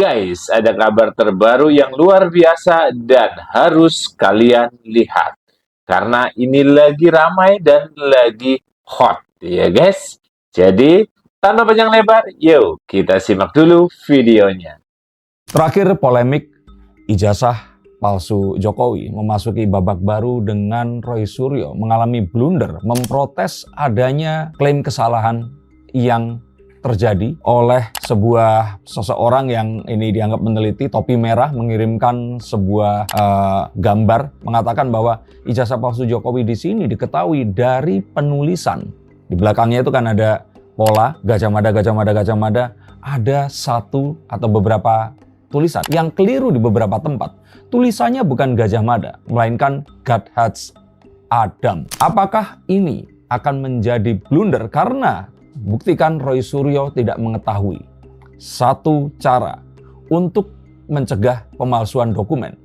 Guys, ada kabar terbaru yang luar biasa dan harus kalian lihat. Karena ini lagi ramai dan lagi hot, ya guys. Jadi, tanpa panjang lebar, yuk kita simak dulu videonya. Terakhir, polemik ijazah palsu Jokowi memasuki babak baru dengan Roy Suryo mengalami blunder memprotes adanya klaim kesalahan yang terjadi oleh seseorang yang ini dianggap meneliti, topi merah, mengirimkan sebuah gambar mengatakan bahwa ijazah palsu Jokowi di sini diketahui dari penulisan. Di belakangnya itu kan ada pola Gajah Mada, ada satu atau beberapa tulisan yang keliru di beberapa tempat. Tulisannya bukan Gajah Mada, melainkan Gadhats Adam. Apakah ini akan menjadi blunder karena buktikan Roy Suryo tidak mengetahui satu cara untuk mencegah pemalsuan dokumen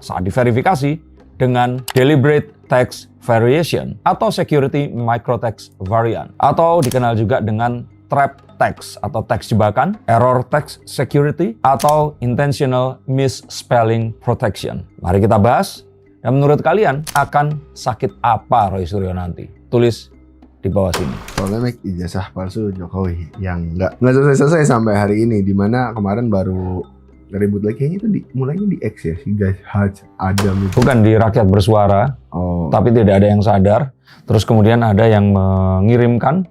saat diverifikasi dengan deliberate text variation atau security microtext variant, atau dikenal juga dengan trap text atau teks jebakan, error text security, atau intentional misspelling protection. Mari kita bahas. Dan menurut kalian akan sakit apa Roy Suryo nanti? Tulis di bawah sini. Polemik ijazah palsu Jokowi yang nggak selesai sampai hari ini, dimana kemarin baru ribut lagi, kayaknya itu mulainya di X ya, si Gadhats Adam itu. Bukan di Rakyat Bersuara, tapi tidak ada yang sadar. Terus kemudian ada yang mengirimkan,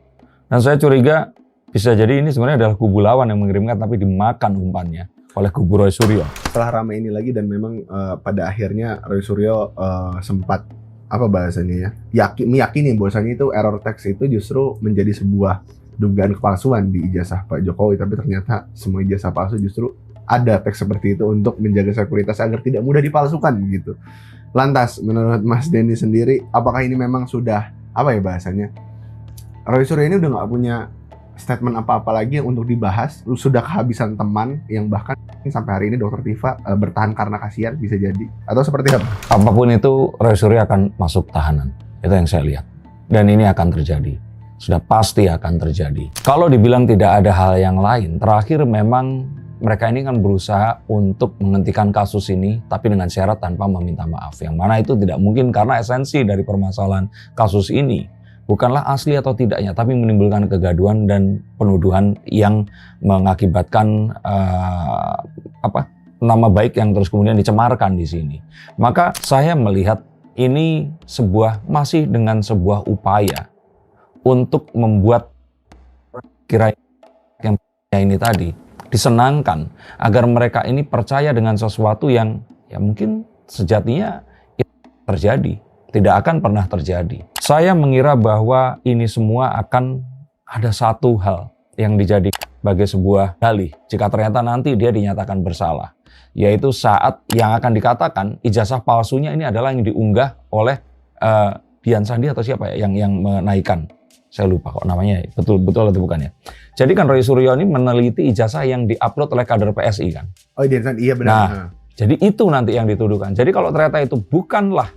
dan saya curiga bisa jadi ini sebenarnya adalah kubu lawan yang mengirimkan, tapi dimakan umpannya oleh kubu Roy Suryo. Setelah ramai ini lagi, dan memang pada akhirnya Roy Suryo sempat meyakini bahwasanya itu error text itu justru menjadi sebuah dugaan kepalsuan di ijazah Pak Jokowi, tapi ternyata semua ijazah palsu justru ada teks seperti itu untuk menjaga sekuritas agar tidak mudah dipalsukan begitu. Lantas menurut Mas Denny sendiri, apakah ini memang sudah Roy Suryo ini udah nggak punya statement apa-apa lagi yang untuk dibahas, sudah kehabisan teman yang bahkan sampai hari ini Dr. Tifa bertahan karena kasihan, bisa jadi, atau seperti apa? Apapun itu, Roy Suryo akan masuk tahanan. Itu yang saya lihat. Dan ini akan terjadi. Sudah pasti akan terjadi. Kalau dibilang tidak ada hal yang lain, terakhir memang mereka ini kan berusaha untuk menghentikan kasus ini, tapi dengan syarat tanpa meminta maaf. Yang mana itu tidak mungkin karena esensi dari permasalahan kasus ini bukanlah asli atau tidaknya, tapi menimbulkan kegaduhan dan penuduhan yang mengakibatkan nama baik yang terus kemudian dicemarkan di sini. Maka saya melihat ini masih dengan sebuah upaya untuk membuat kira yang ini tadi disenangkan agar mereka ini percaya dengan sesuatu yang ya mungkin sejatinya terjadi, tidak akan pernah terjadi. Saya mengira bahwa ini semua akan ada satu hal yang dijadikan sebagai sebuah dalih jika ternyata nanti dia dinyatakan bersalah, yaitu saat yang akan dikatakan ijazah palsunya ini adalah yang diunggah oleh Dian Sandi atau siapa ya yang menaikkan. Saya lupa kok namanya, betul atau bukan ya. Jadi kan Roy Suryo ini meneliti ijazah yang diupload oleh kader PSI kan. Oh Dian Sandi, iya benar. Nah, jadi itu nanti yang dituduhkan. Jadi kalau ternyata itu bukanlah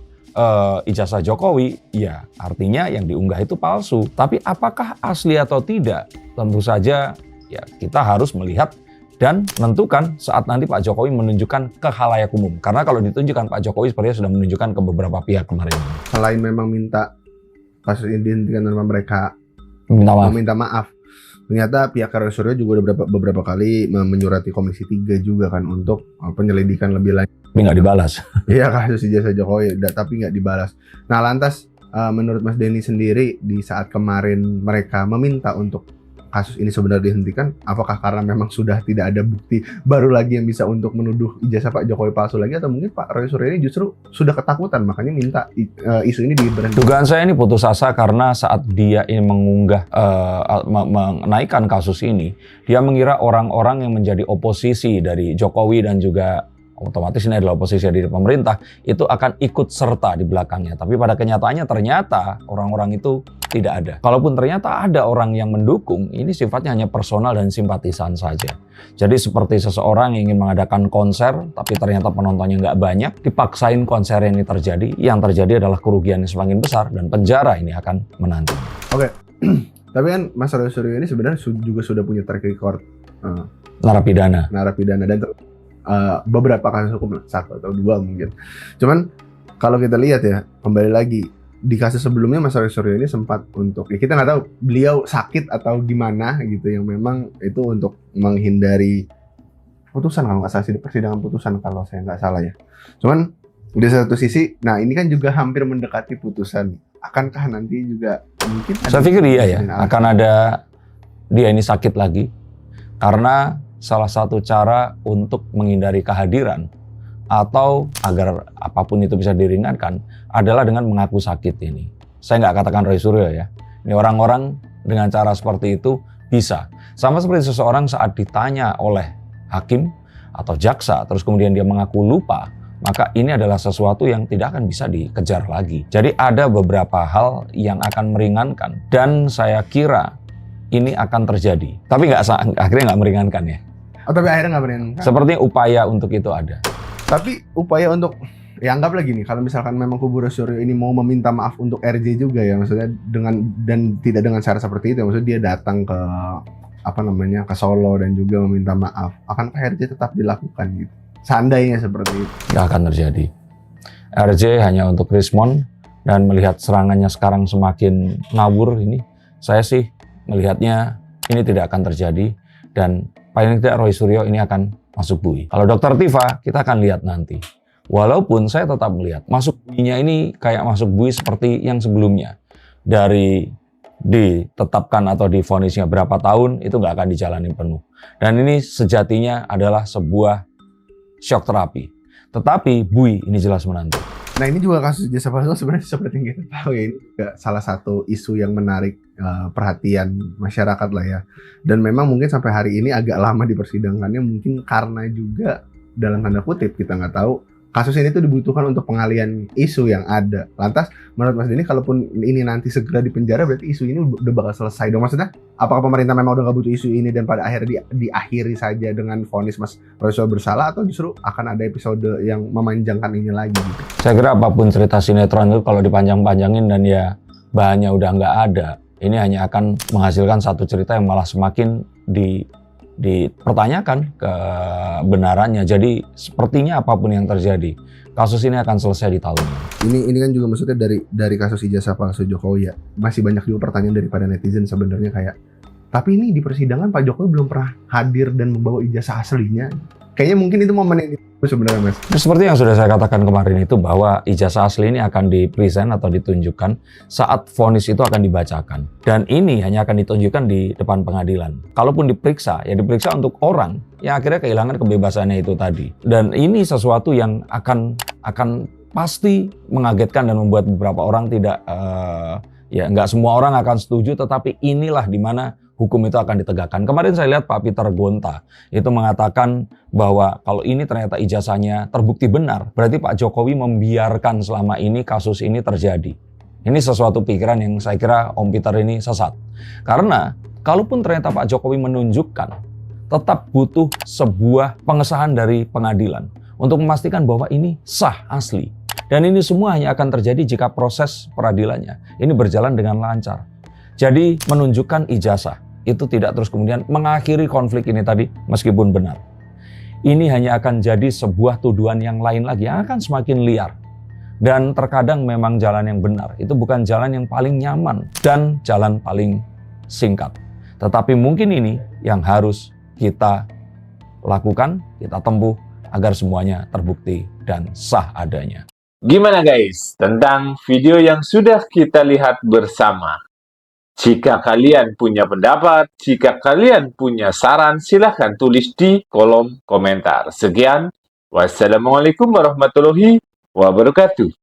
ijazah Jokowi, ya artinya yang diunggah itu palsu. Tapi apakah asli atau tidak? Tentu saja ya kita harus melihat dan menentukan saat nanti Pak Jokowi menunjukkan ke khalayak umum. Karena kalau ditunjukkan Pak Jokowi sepertinya sudah menunjukkan ke beberapa pihak kemarin. Selain memang minta kasus ini dihentikan tanpa mereka meminta maaf, ternyata pihak Roy Suryo juga udah beberapa kali menyurati Komisi 3 juga kan untuk penyelidikan lebih lanjut. Tapi nggak dibalas. Iya, kasus ijazah Jokowi, tapi nggak dibalas. Nah lantas menurut Mas Denny sendiri, di saat kemarin mereka meminta untuk kasus ini sebenarnya dihentikan, apakah karena memang sudah tidak ada bukti baru lagi yang bisa untuk menuduh ijazah Pak Jokowi palsu lagi, atau mungkin Pak Roy Suryo ini justru sudah ketakutan makanya minta isu ini diberhentikan? Dugaan saya ini putus asa karena saat dia ini mengunggah menaikkan kasus ini, dia mengira orang-orang yang menjadi oposisi dari Jokowi dan juga otomatis ini adalah oposisi dari pemerintah, itu akan ikut serta di belakangnya. Tapi pada kenyataannya ternyata orang-orang itu tidak ada. Kalaupun ternyata ada orang yang mendukung, ini sifatnya hanya personal dan simpatisan saja. Jadi seperti seseorang yang ingin mengadakan konser, tapi ternyata penontonnya nggak banyak, dipaksain konser ini terjadi. Yang terjadi adalah kerugian yang semakin besar dan penjara ini akan menanti. Oke, tapi kan Mas Roy Suryo ini sebenarnya juga sudah punya track record narapidana. Dan beberapa kasus hukum, 1 atau 2 mungkin. Cuman kalau kita lihat ya, kembali lagi di kasus sebelumnya Mas Roy Suryo ini sempat untuk, ya kita nggak tahu beliau sakit atau gimana gitu, yang memang itu untuk menghindari putusan, kalau nggak salah sih, di persidangan putusan kalau saya nggak salah ya. Cuman di satu sisi, nah ini kan juga hampir mendekati putusan. Akankah nanti juga mungkin Saya pikir iya ya, akan ada dia ini sakit lagi. Karena salah satu cara untuk menghindari kehadiran atau agar apapun itu bisa diringankan adalah dengan mengaku sakit ini. Saya nggak katakan Roy Suryo ya. Ini orang-orang dengan cara seperti itu bisa. Sama seperti seseorang saat ditanya oleh hakim atau jaksa, terus kemudian dia mengaku lupa, maka ini adalah sesuatu yang tidak akan bisa dikejar lagi. Jadi ada beberapa hal yang akan meringankan dan saya kira ini akan terjadi. Tapi akhirnya nggak meringankan ya. Oh, tapi akhirnya nggak meringankan. Sepertinya upaya untuk itu ada. Tapi upaya untuk, ya anggaplah gini, kalau misalkan memang kubu Roy Suryo ini mau meminta maaf untuk RJ juga ya, maksudnya dan tidak dengan cara seperti itu, maksudnya dia datang ke ke Solo dan juga meminta maaf, akankah RJ tetap dilakukan gitu? Seandainya seperti itu. Nggak akan terjadi. RJ hanya untuk respon dan melihat serangannya sekarang semakin ngawur ini, saya sih melihatnya ini tidak akan terjadi dan paling tidak Roy Suryo ini akan masuk bui. Kalau Dr. Tifa, kita akan lihat nanti. Walaupun saya tetap melihat masuk buinya ini kayak masuk bui seperti yang sebelumnya. Dari ditetapkan atau divonisnya berapa tahun, itu nggak akan dijalani penuh. Dan ini sejatinya adalah sebuah shock terapi. Tetapi bui ini jelas menanti. Nah ini juga kasus jasa palsu sebenarnya seperti yang kita tahu ya, ini juga salah satu isu yang menarik perhatian masyarakat lah ya. Dan memang mungkin sampai hari ini agak lama dipersidangkannya, mungkin karena juga dalam tanda kutip kita nggak tahu kasus ini tuh dibutuhkan untuk pengalian isu yang ada. Lantas menurut Mas Denny, kalaupun ini nanti segera dipenjara, berarti isu ini udah bakal selesai dong? Maksudnya apakah pemerintah memang udah nggak butuh isu ini dan pada akhirnya diakhiri saja dengan vonis Mas Roy Suryo bersalah, atau justru akan ada episode yang memanjangkan ini lagi gitu? Saya kira apapun cerita sinetron itu kalau dipanjang-panjangin dan ya bahannya udah nggak ada, ini hanya akan menghasilkan satu cerita yang malah semakin dipertanyakan kebenarannya. Jadi sepertinya apapun yang terjadi, kasus ini akan selesai di tahun ini. Ini kan juga maksudnya dari kasus ijazah palsu Jokowi ya, masih banyak juga pertanyaan daripada netizen sebenarnya kayak, tapi ini di persidangan Pak Jokowi belum pernah hadir dan membawa ijazah aslinya. Kayaknya mungkin itu momen yang sebenarnya Mas. Seperti yang sudah saya katakan kemarin itu, bahwa ijazah asli ini akan dipresent atau ditunjukkan saat vonis itu akan dibacakan. Dan ini hanya akan ditunjukkan di depan pengadilan. Kalaupun diperiksa, ya diperiksa untuk orang yang akhirnya kehilangan kebebasannya itu tadi. Dan ini sesuatu yang akan pasti mengagetkan dan membuat beberapa orang tidak, ya nggak semua orang akan setuju, tetapi inilah dimana hukum itu akan ditegakkan. Kemarin saya lihat Pak Peter Gonta itu mengatakan bahwa kalau ini ternyata ijazahnya terbukti benar, berarti Pak Jokowi membiarkan selama ini kasus ini terjadi. Ini sesuatu pikiran yang saya kira Om Peter ini sesat. Karena kalaupun ternyata Pak Jokowi menunjukkan, tetap butuh sebuah pengesahan dari pengadilan untuk memastikan bahwa ini sah asli. Dan ini semua hanya akan terjadi jika proses peradilannya ini berjalan dengan lancar. Jadi menunjukkan ijazah itu tidak terus kemudian mengakhiri konflik ini tadi meskipun benar. Ini hanya akan jadi sebuah tuduhan yang lain lagi yang akan semakin liar. Dan terkadang memang jalan yang benar itu bukan jalan yang paling nyaman dan jalan paling singkat. Tetapi mungkin ini yang harus kita lakukan, kita tempuh agar semuanya terbukti dan sah adanya. Gimana guys tentang video yang sudah kita lihat bersama? Jika kalian punya pendapat, jika kalian punya saran, silahkan tulis di kolom komentar. Sekian, wassalamualaikum warahmatullahi wabarakatuh.